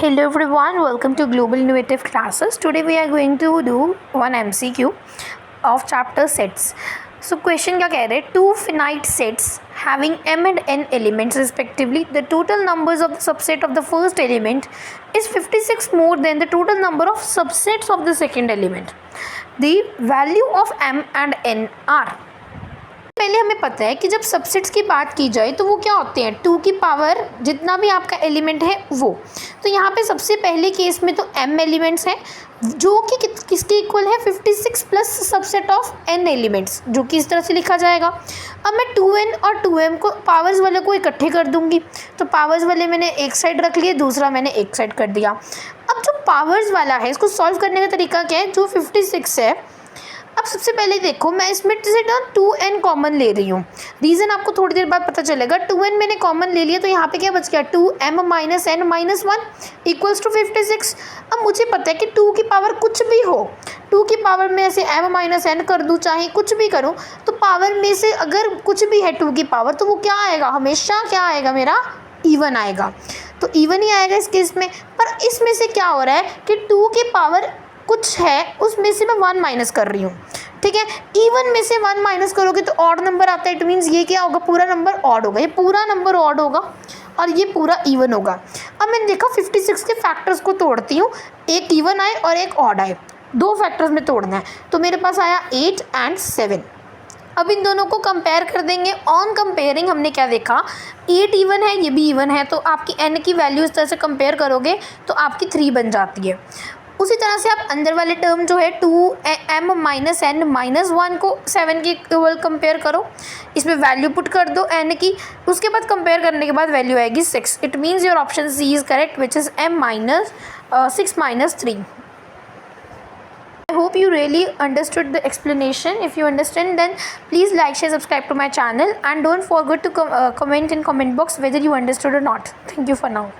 Hello everyone, welcome to Global Innovative Classes. Today we are going to do one MCQ of chapter sets. So question क्या कह रहे हैं, two finite sets having m and n elements respectively, the total numbers of the subset of the first element is 56 more than the total number of subsets of the second element. The value of m and n are. पहले हमें पता है कि जब subsets की बात की जाए तो वो क्या होते हैं, 2 की पावर जितना भी आपका एलिमेंट है वो। तो यहाँ पे सबसे पहले केस में तो m एलिमेंट्स हैं जो कि किसके इक्वल है 56 plus subset of n elements, जो कि इस तरह से लिखा जाएगा। अब मैं 2n और 2m को पावर्स वाले को इकट्ठे कर दूंगी, तो पावर्स वाले मैंने एक साइड रख लिए, दूसरा मैंने एक साइड कर दिया। अब जो पावर्स वाला है इसको सॉल्व करने का तरीका क्या है, जो 56 है, अब सबसे पहले देखो मैं इसमें से 2n कॉमन ले रही हूँ। रीज़न आपको थोड़ी देर बाद पता चलेगा। 2n मैंने कॉमन ले लिया तो यहाँ पे क्या बच गया, 2m minus n minus 1 equals to 56। अब मुझे पता है कि 2 की पावर कुछ भी हो, 2 की पावर में ऐसे m माइनस n कर दूँ, चाहे कुछ भी करूँ, तो पावर में से अगर कुछ भी है 2 की पावर तो वो क्या आएगा, हमेशा क्या आएगा, मेरा इवन आएगा। तो इवन ही आएगा इस केस में। पर इसमें से क्या हो रहा है कि 2 की पावर कुछ है, उसमें से मैं 1 माइनस कर रही हूँ, ठीक है। इवन में से 1 माइनस करोगे तो ऑड नंबर आता है, इट मीन्स ये क्या होगा, पूरा नंबर ऑड होगा, ये पूरा नंबर ऑड होगा और ये पूरा इवन होगा। अब मैंने देखा 56 के फैक्टर्स को तोड़ती हूँ, एक इवन आए और एक ऑड आए, 2 फैक्टर्स में तोड़ना है, तो मेरे पास आया 8 एंड 7। अब इन दोनों को कंपेयर कर देंगे। ऑन कंपेयरिंग हमने क्या देखा, 8 इवन है, ये भी इवन है, तो आपकी n की वैल्यू इस तरह से कंपेयर करोगे तो आपकी 3 बन जाती है। उसी तरह से आप अंदर वाले टर्म जो है 2m माइनस n माइनस 1 को 7 के इक्वल कंपेयर करो, इसमें वैल्यू पुट कर दो n की, उसके बाद कंपेयर करने के बाद वैल्यू आएगी 6। It means your option C is correct, which is m minus 6 minus 3. I hope you really understood the explanation. If you understand, then please like, share, subscribe to my channel, and don't forget to comment in comment box whether you understood or not. Thank you for now.